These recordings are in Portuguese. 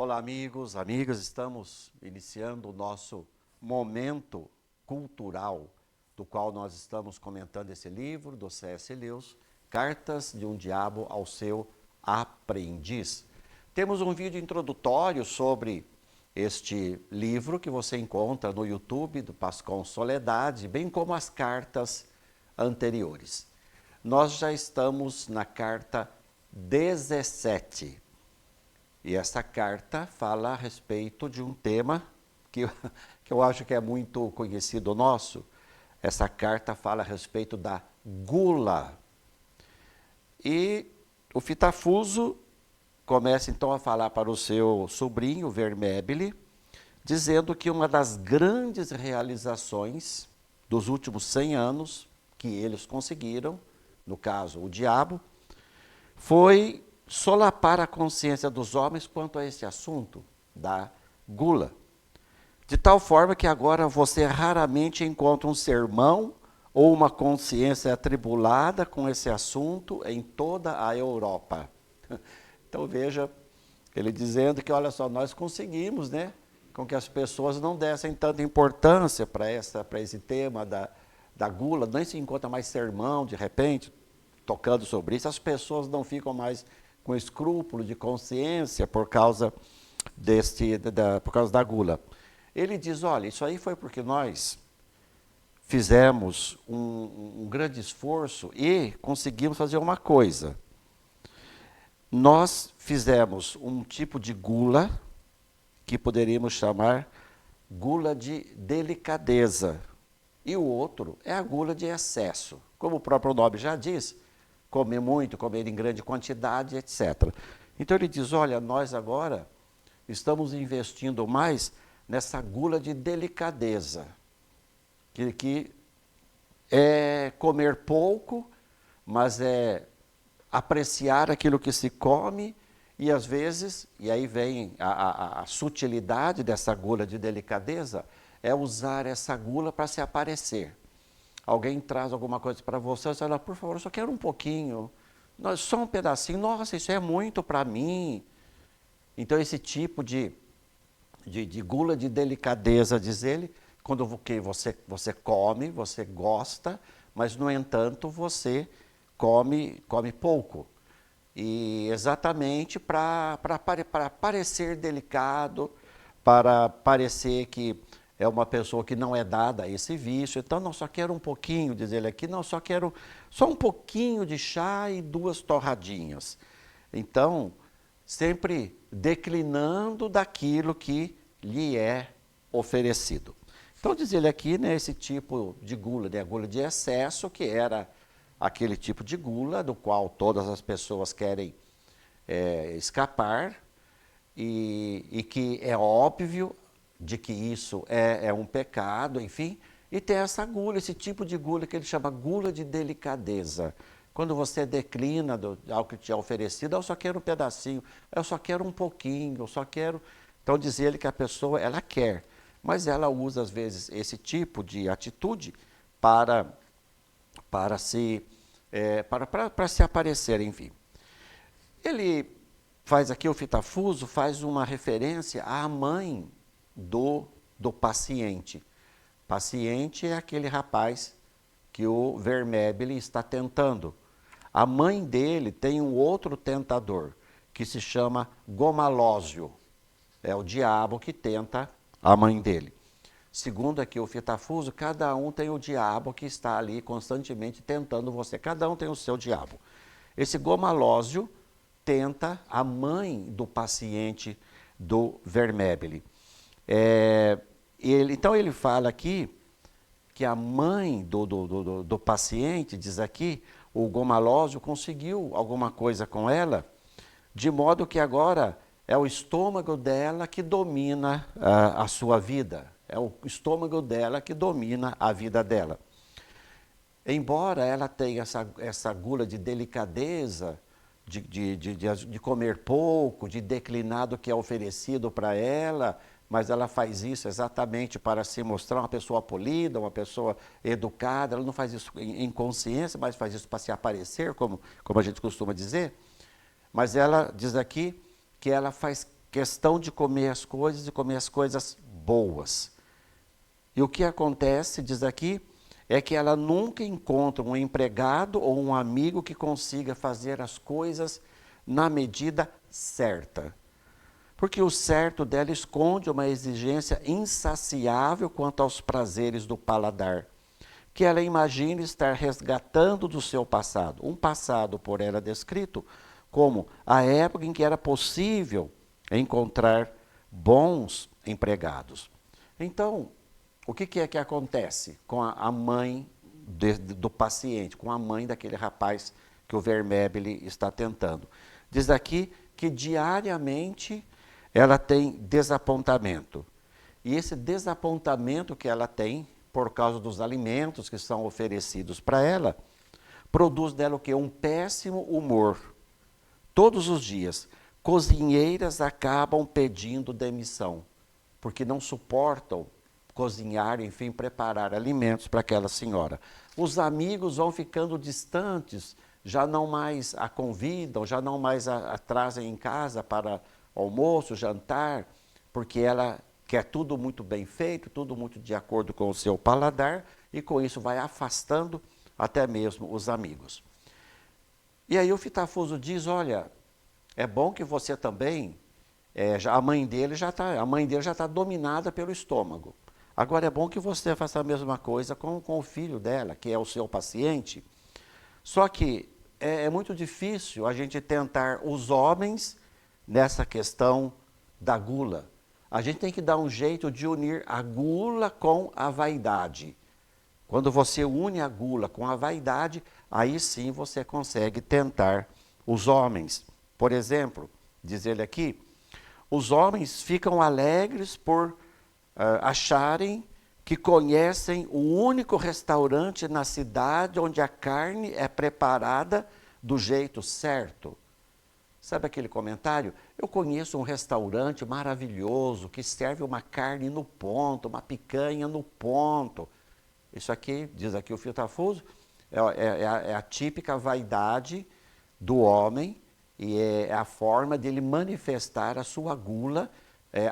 Olá, amigos, amigas, estamos iniciando o nosso momento cultural, do qual nós estamos comentando esse livro do C.S. Lewis, Cartas de um Diabo ao Seu Aprendiz. Temos um vídeo introdutório sobre este livro que você encontra no YouTube do Pascom Soledade, bem como as cartas anteriores. Nós já estamos na carta 17. E essa carta fala a respeito de um tema que eu acho que é muito conhecido nosso. Essa carta fala a respeito da gula. E o Fitafuso começa então a falar para o seu sobrinho, Vermebile, dizendo que uma das grandes realizações dos últimos 100 anos que eles conseguiram, no caso o diabo, foi solapar a consciência dos homens quanto a esse assunto da gula. De tal forma que agora você raramente encontra um sermão ou uma consciência atribulada com esse assunto em toda a Europa. Então veja, ele dizendo que, olha só, nós conseguimos, né, com que as pessoas não dessem tanta importância para esse tema da gula, nem se encontra mais sermão, de repente, tocando sobre isso, as pessoas não ficam mais com escrúpulo de consciência por causa da gula. Ele diz, olha, isso aí foi porque nós fizemos um grande esforço e conseguimos fazer uma coisa. Nós fizemos um tipo de gula que poderíamos chamar gula de delicadeza. E o outro é a gula de excesso. Como o próprio nome já diz, comer muito, comer em grande quantidade, etc. Então ele diz, olha, nós agora estamos investindo mais nessa gula de delicadeza, que é comer pouco, mas é apreciar aquilo que se come e às vezes, e aí vem a sutilidade dessa gula de delicadeza, é usar essa gula para se aparecer. Alguém traz alguma coisa para você, você fala, por favor, eu só quero um pouquinho, só um pedacinho, nossa, isso é muito para mim. Então esse tipo de gula de delicadeza, diz ele, quando você come, você gosta, mas no entanto você come pouco. E exatamente para parecer delicado, para parecer que é uma pessoa que não é dada a esse vício, então não, só quero um pouquinho, diz ele aqui, não, só quero só um pouquinho de chá e 2 torradinhas. Então, sempre declinando daquilo que lhe é oferecido. Então, diz ele aqui, né, esse tipo de gula, né, a gula de excesso, que era aquele tipo de gula do qual todas as pessoas querem escapar e que é óbvio de que isso é um pecado, enfim, e tem essa gula, esse tipo de gula que ele chama gula de delicadeza. Quando você declina ao que te é oferecido, eu só quero um pedacinho, eu só quero um pouquinho, eu só quero... Então diz ele que a pessoa, ela quer, mas ela usa às vezes esse tipo de atitude para se aparecer, enfim. Ele faz aqui, o Fitafuso faz uma referência à mãe do paciente. Paciente é aquele rapaz que o Vermebile está tentando. A mãe dele tem um outro tentador, que se chama Gomalósio. É o diabo que tenta a mãe dele. Segundo aqui o Fitafuso, cada um tem o diabo que está ali constantemente tentando você. Cada um tem o seu diabo. Esse Gomalósio tenta a mãe do paciente do Vermebile. Então ele fala aqui que a mãe do paciente, diz aqui, o Gomalósio conseguiu alguma coisa com ela, de modo que agora é o estômago dela que domina a sua vida. É o estômago dela que domina a vida dela. Embora ela tenha essa gula de delicadeza, de comer pouco, de declinar do que é oferecido para ela, mas ela faz isso exatamente para se mostrar uma pessoa polida, uma pessoa educada. Ela não faz isso em consciência, mas faz isso para se aparecer, como a gente costuma dizer. Mas ela diz aqui que ela faz questão de comer as coisas e comer as coisas boas. E o que acontece, diz aqui, é que ela nunca encontra um empregado ou um amigo que consiga fazer as coisas na medida certa. Porque o certo dela esconde uma exigência insaciável quanto aos prazeres do paladar, que ela imagina estar resgatando do seu passado. Um passado por ela descrito como a época em que era possível encontrar bons empregados. Então, o que é que acontece com a mãe do paciente, com a mãe daquele rapaz que o Vermebile está tentando? Diz aqui que diariamente ela tem desapontamento. E esse desapontamento que ela tem, por causa dos alimentos que são oferecidos para ela, produz nela o quê? Um péssimo humor. Todos os dias, cozinheiras acabam pedindo demissão, porque não suportam cozinhar, enfim, preparar alimentos para aquela senhora. Os amigos vão ficando distantes, já não mais a convidam, já não mais a trazem em casa para almoço, jantar, porque ela quer tudo muito bem feito, tudo muito de acordo com o seu paladar, e com isso vai afastando até mesmo os amigos. E aí o Fitafuso diz, olha, é bom que você também, a mãe dele já está dominada pelo estômago. Agora é bom que você faça a mesma coisa com o filho dela, que é o seu paciente. Só que é muito difícil a gente tentar os homens nessa questão da gula. A gente tem que dar um jeito de unir a gula com a vaidade. Quando você une a gula com a vaidade, aí sim você consegue tentar os homens. Por exemplo, diz ele aqui, os homens ficam alegres por acharem que conhecem o único restaurante na cidade onde a carne é preparada do jeito certo. Sabe aquele comentário? Eu conheço um restaurante maravilhoso que serve uma carne no ponto, uma picanha no ponto. Isso aqui, diz aqui o Fitafuso, é a típica vaidade do homem e é a forma dele manifestar a sua gula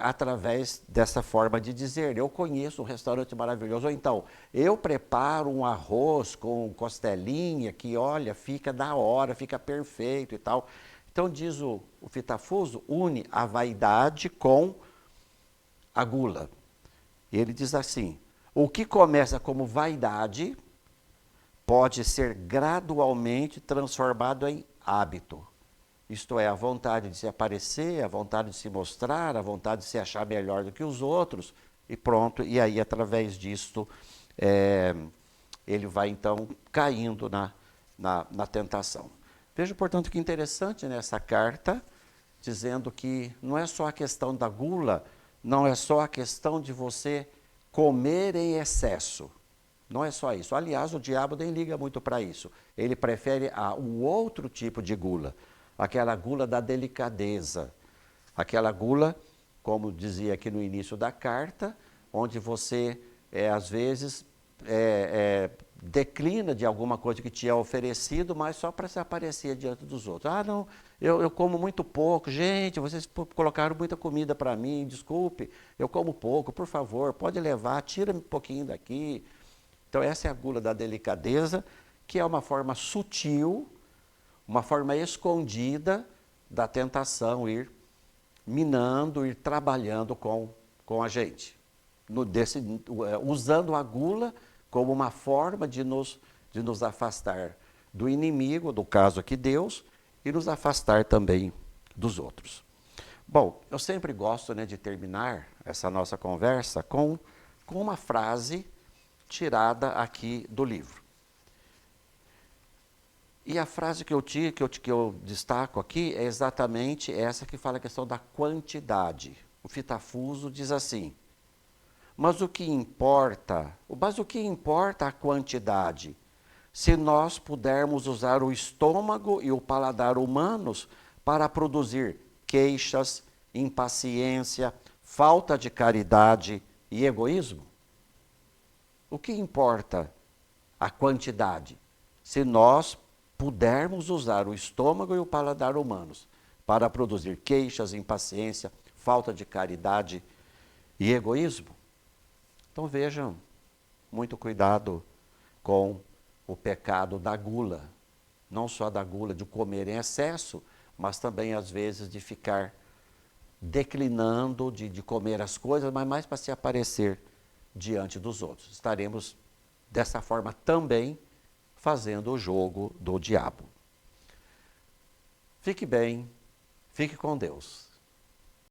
através dessa forma de dizer, eu conheço um restaurante maravilhoso, ou então, eu preparo um arroz com costelinha que, olha, fica da hora, fica perfeito e tal. Então, diz o Fitafuso, une a vaidade com a gula. E ele diz assim, o que começa como vaidade pode ser gradualmente transformado em hábito. Isto é, a vontade de se aparecer, a vontade de se mostrar, a vontade de se achar melhor do que os outros, e pronto. E aí, através disto, ele vai, então, caindo na tentação. Veja, portanto, que interessante nessa carta, dizendo que não é só a questão da gula, não é só a questão de você comer em excesso. Não é só isso. Aliás, o diabo nem liga muito para isso. Ele prefere o outro tipo de gula, aquela gula da delicadeza, aquela gula, como dizia aqui no início da carta, onde você, às vezes, declina de alguma coisa que te é oferecido, mas só para se aparecer diante dos outros. Ah, não, eu como muito pouco. Gente, vocês colocaram muita comida para mim, desculpe, eu como pouco, por favor, pode levar, tira um pouquinho daqui. Então, essa é a gula da delicadeza, que é uma forma sutil, uma forma escondida da tentação ir minando, ir trabalhando com a gente. Usando a gula como uma forma de nos afastar do inimigo, no caso aqui Deus, e nos afastar também dos outros. Bom, eu sempre gosto, de terminar essa nossa conversa com uma frase tirada aqui do livro. E a frase que eu destaco aqui é exatamente essa que fala a questão da quantidade. O Fitafuso diz assim, mas o que importa a quantidade? Se nós pudermos usar o estômago e o paladar humanos para produzir queixas, impaciência, falta de caridade e egoísmo? O que importa a quantidade? Se nós pudermos usar o estômago e o paladar humanos para produzir queixas, impaciência, falta de caridade e egoísmo? Então vejam, muito cuidado com o pecado da gula. Não só da gula de comer em excesso, mas também às vezes de ficar declinando de comer as coisas, mas mais para se aparecer diante dos outros. Estaremos dessa forma também fazendo o jogo do diabo. Fique bem, fique com Deus.